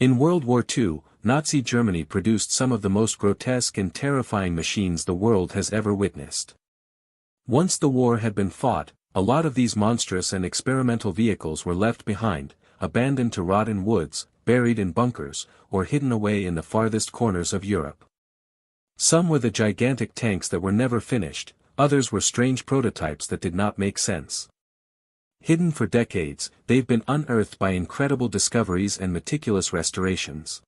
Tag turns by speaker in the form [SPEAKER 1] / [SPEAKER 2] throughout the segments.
[SPEAKER 1] In World War II, Nazi Germany produced some of the most grotesque and terrifying machines the world has ever witnessed. Once the war had been fought, a lot of these monstrous and experimental vehicles were left behind, abandoned to rot in woods, buried in bunkers, or hidden away in the farthest corners of Europe. Some were the gigantic tanks that were never finished, others were strange prototypes that did not make sense. Hidden for decades, they've been unearthed by incredible discoveries and meticulous restorations.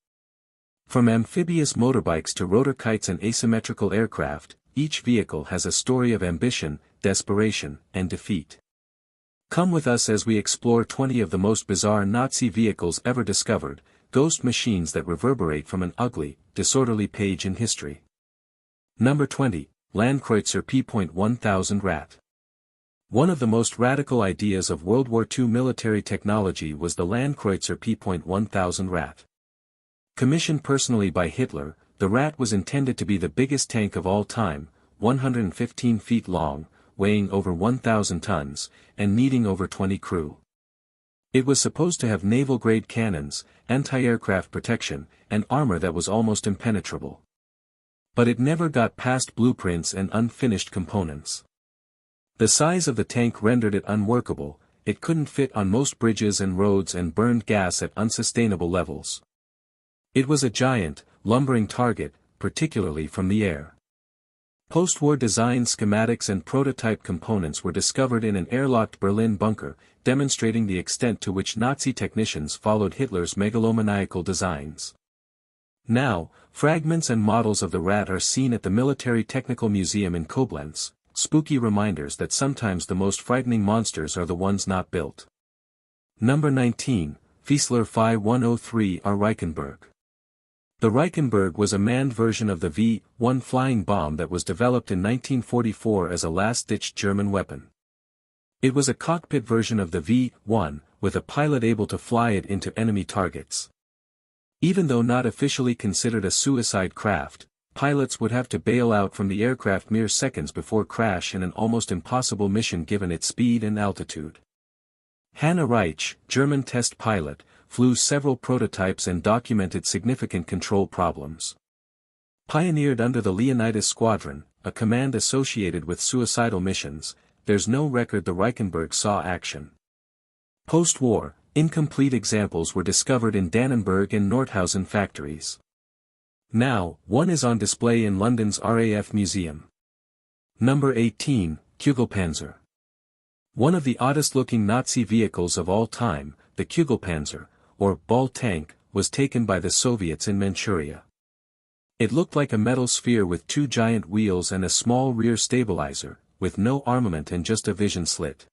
[SPEAKER 1] From amphibious motorbikes to rotor kites and asymmetrical aircraft, each vehicle has a story of ambition, desperation, and defeat. Come with us as we explore 20 of the most bizarre Nazi vehicles ever discovered, ghost machines that reverberate from an ugly, disorderly page in history. Number 20, Landkreuzer P.1000 Rat. One of the most radical ideas of World War II military technology was the Landkreuzer P.1000 Rat. Commissioned personally by Hitler, the Rat was intended to be the biggest tank of all time, 115 feet long, weighing over 1,000 tons, and needing over 20 crew. It was supposed to have naval-grade cannons, anti-aircraft protection, and armor that was almost impenetrable. But it never got past blueprints and unfinished components. The size of the tank rendered it unworkable, it couldn't fit on most bridges and roads and burned gas at unsustainable levels. It was a giant, lumbering target, particularly from the air. Post-war design schematics and prototype components were discovered in an airlocked Berlin bunker, demonstrating the extent to which Nazi technicians followed Hitler's megalomaniacal designs. Now, fragments and models of the Rat are seen at the Military Technical Museum in Koblenz, spooky reminders that sometimes the most frightening monsters are the ones not built. Number 19, Fieseler Phi 103R Reichenberg. The Reichenberg was a manned version of the V-1 flying bomb that was developed in 1944 as a last-ditch German weapon. It was a cockpit version of the V-1, with a pilot able to fly it into enemy targets. Even though not officially considered a suicide craft, pilots would have to bail out from the aircraft mere seconds before crash in an almost impossible mission given its speed and altitude. Hanne Reich, German test pilot, flew several prototypes and documented significant control problems. Pioneered under the Leonidas Squadron, a command associated with suicidal missions, there's no record the Reichenberg saw action. Post-war, incomplete examples were discovered in Dannenberg and Nordhausen factories. Now, one is on display in London's RAF Museum. Number 18, Kugelpanzer. One of the oddest-looking Nazi vehicles of all time, the Kugelpanzer, or ball tank, was taken by the Soviets in Manchuria. It looked like a metal sphere with two giant wheels and a small rear stabilizer, with no armament and just a vision slit.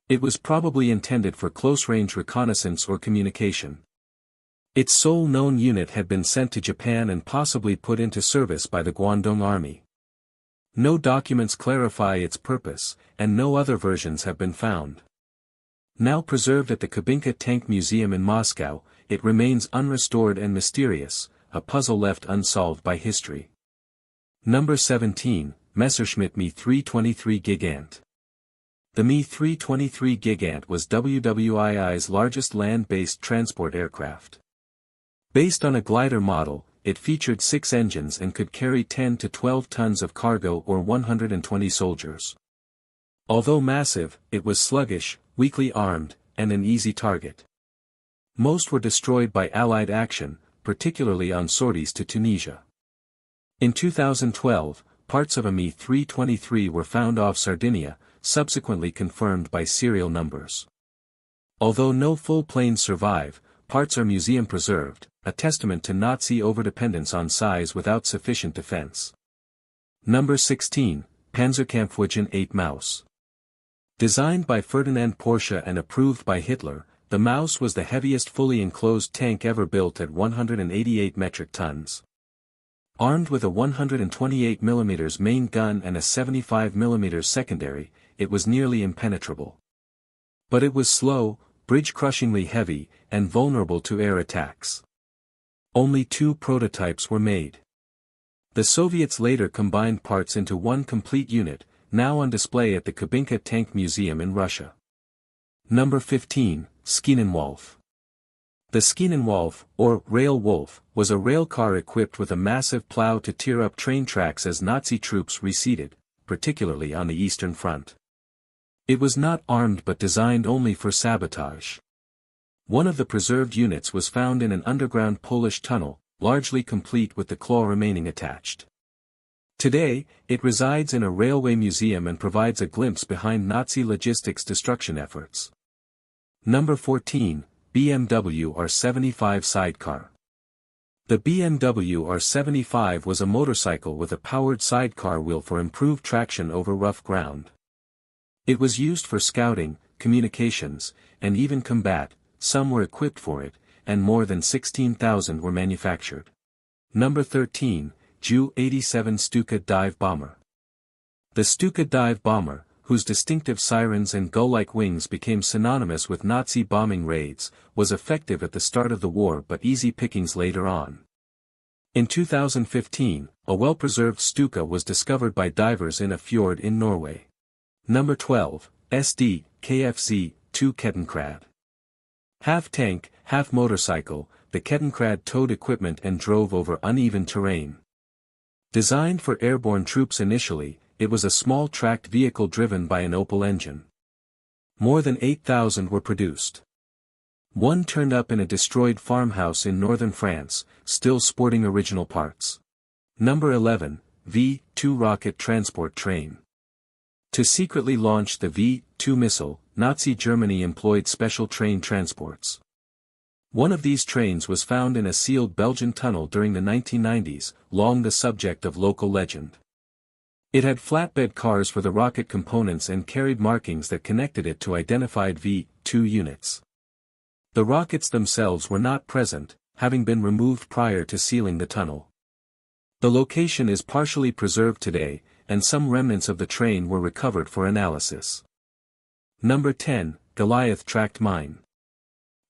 [SPEAKER 1] It was probably intended for close-range reconnaissance or communication. Its sole known unit had been sent to Japan and possibly put into service by the Guangdong Army. No documents clarify its purpose, and no other versions have been found. Now preserved at the Kubinka Tank Museum in Moscow, it remains unrestored and mysterious, a puzzle left unsolved by history. Number 17, Messerschmitt Me 323 Gigant. The Me 323 Gigant was WWII's largest land-based transport aircraft. Based on a glider model, it featured 6 engines and could carry 10 to 12 tons of cargo or 120 soldiers. Although massive, it was sluggish, weakly armed, and an easy target. Most were destroyed by Allied action, particularly on sorties to Tunisia. In 2012, parts of a Me 323 were found off Sardinia, subsequently confirmed by serial numbers. Although no full planes survive, parts are museum preserved, a testament to Nazi overdependence on size without sufficient defense. Number 16, Panzerkampfwagen 8 Maus. Designed by Ferdinand Porsche and approved by Hitler, the Maus was the heaviest fully enclosed tank ever built at 188 metric tons. Armed with a 128 mm main gun and a 75 mm secondary, it was nearly impenetrable. But it was slow, bridge-crushingly heavy, and vulnerable to air attacks. Only 2 prototypes were made. The Soviets later combined parts into one complete unit, now on display at the Kubinka Tank Museum in Russia. Number 15, Schienenwolf. The Schienenwolf, or Rail Wolf, was a railcar equipped with a massive plow to tear up train tracks as Nazi troops receded, particularly on the Eastern Front. It was not armed but designed only for sabotage. One of the preserved units was found in an underground Polish tunnel, largely complete with the claw remaining attached. Today, it resides in a railway museum and provides a glimpse behind Nazi logistics destruction efforts. Number 14. BMW R75 Sidecar. The BMW R75 was a motorcycle with a powered sidecar wheel for improved traction over rough ground. It was used for scouting, communications, and even combat. Some were equipped for it, and more than 16,000 were manufactured. Number 13. Ju-87 Stuka Dive Bomber. The Stuka Dive Bomber, whose distinctive sirens and gull-like wings became synonymous with Nazi bombing raids, was effective at the start of the war but easy pickings later on. In 2015, a well-preserved Stuka was discovered by divers in a fjord in Norway. Number 12. SD, KFZ-2 Kettenkrad. Half-tank, half-motorcycle, the Kettenkrad towed equipment and drove over uneven terrain. Designed for airborne troops initially, it was a small tracked vehicle driven by an Opel engine. More than 8,000 were produced. One turned up in a destroyed farmhouse in northern France, still sporting original parts. Number 11. V-2 Rocket Transport Train. To secretly launch the V-2 missile, Nazi Germany employed special train transports. One of these trains was found in a sealed Belgian tunnel during the 1990s, long the subject of local legend. It had flatbed cars for the rocket components and carried markings that connected it to identified V-2 units. The rockets themselves were not present, having been removed prior to sealing the tunnel. The location is partially preserved today, and some remnants of the train were recovered for analysis. Number 10. Goliath Tracked Mine.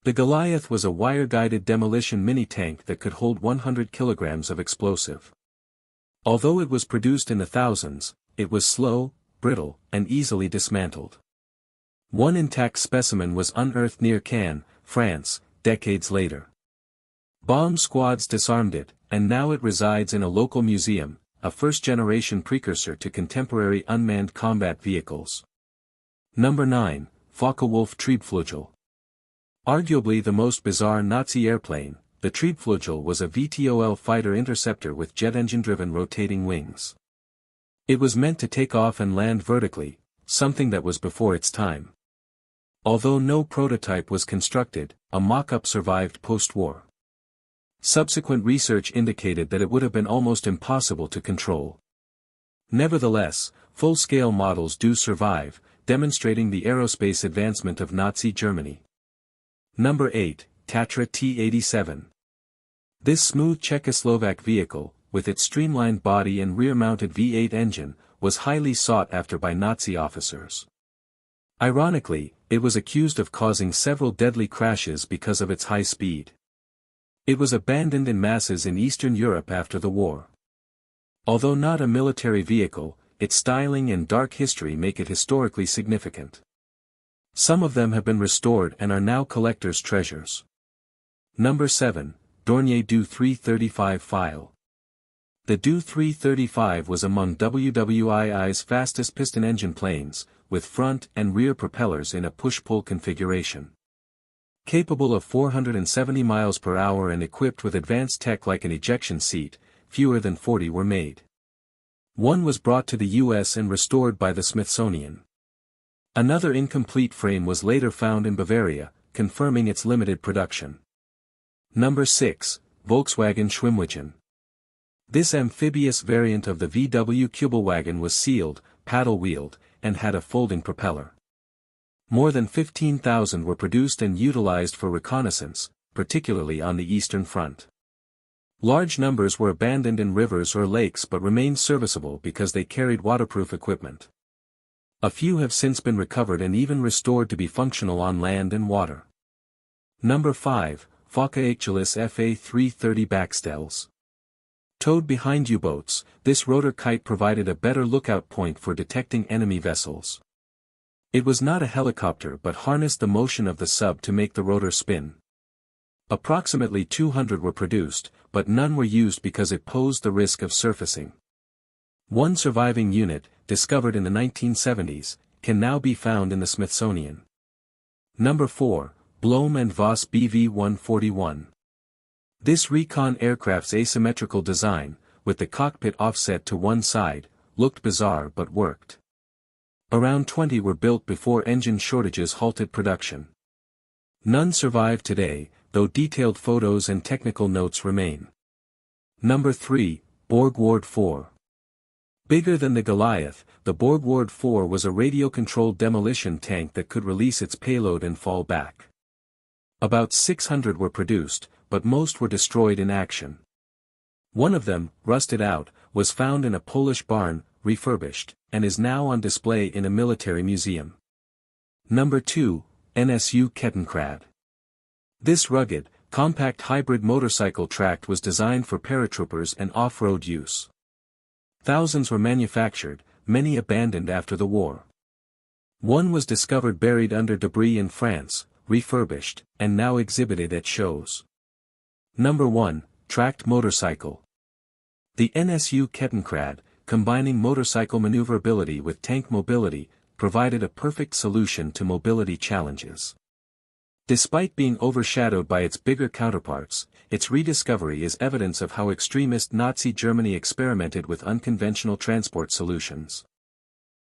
[SPEAKER 1] The Goliath was a wire-guided demolition mini-tank that could hold 100 kilograms of explosive. Although it was produced in the thousands, it was slow, brittle, and easily dismantled. One intact specimen was unearthed near Cannes, France, decades later. Bomb squads disarmed it, and now it resides in a local museum, a first-generation precursor to contemporary unmanned combat vehicles. Number 9. Focke-Wulf Triebflugel. Arguably the most bizarre Nazi airplane, the Triebflugel was a VTOL fighter interceptor with jet engine-driven rotating wings. It was meant to take off and land vertically, something that was before its time. Although no prototype was constructed, a mock-up survived post-war. Subsequent research indicated that it would have been almost impossible to control. Nevertheless, full-scale models do survive, demonstrating the aerospace advancement of Nazi Germany. Number 8. Tatra T-87. This smooth Czechoslovak vehicle, with its streamlined body and rear-mounted V8 engine, was highly sought after by Nazi officers. Ironically, it was accused of causing several deadly crashes because of its high speed. It was abandoned in masses in Eastern Europe after the war. Although not a military vehicle, its styling and dark history make it historically significant. Some of them have been restored and are now collectors' treasures. Number 7. Dornier Do 335 File. The Do 335 was among WWII's fastest piston engine planes, with front and rear propellers in a push-pull configuration. Capable of 470 miles per hour and equipped with advanced tech like an ejection seat, fewer than 40 were made. One was brought to the U.S. and restored by the Smithsonian. Another incomplete frame was later found in Bavaria, confirming its limited production. Number 6. Volkswagen Schwimmwagen. This amphibious variant of the VW Kübelwagen was sealed, paddle-wheeled, and had a folding propeller. More than 15,000 were produced and utilized for reconnaissance, particularly on the Eastern Front. Large numbers were abandoned in rivers or lakes but remained serviceable because they carried waterproof equipment. A few have since been recovered and even restored to be functional on land and water. Number 5. Fokker Aegis FA-330 Backstells. Towed behind U-boats, this rotor kite provided a better lookout point for detecting enemy vessels. It was not a helicopter but harnessed the motion of the sub to make the rotor spin. Approximately 200 were produced, but none were used because it posed the risk of surfacing. One surviving unit, discovered in the 1970s, can now be found in the Smithsonian. Number 4, Blohm and Voss BV-141. This recon aircraft's asymmetrical design, with the cockpit offset to one side, looked bizarre but worked. Around 20 were built before engine shortages halted production. None survive today, though detailed photos and technical notes remain. Number 3, Borgward 4. Bigger than the Goliath, the Borgward 4 was a radio-controlled demolition tank that could release its payload and fall back. About 600 were produced, but most were destroyed in action. One of them, rusted out, was found in a Polish barn, refurbished, and is now on display in a military museum. Number 2, NSU Kettenkrad. This rugged, compact hybrid motorcycle tract was designed for paratroopers and off-road use. Thousands were manufactured, many abandoned after the war. One was discovered buried under debris in France, refurbished, and now exhibited at shows. Number 1, Tracked Motorcycle. The NSU Kettenkrad, combining motorcycle maneuverability with tank mobility, provided a perfect solution to mobility challenges. Despite being overshadowed by its bigger counterparts, its rediscovery is evidence of how extremist Nazi Germany experimented with unconventional transport solutions.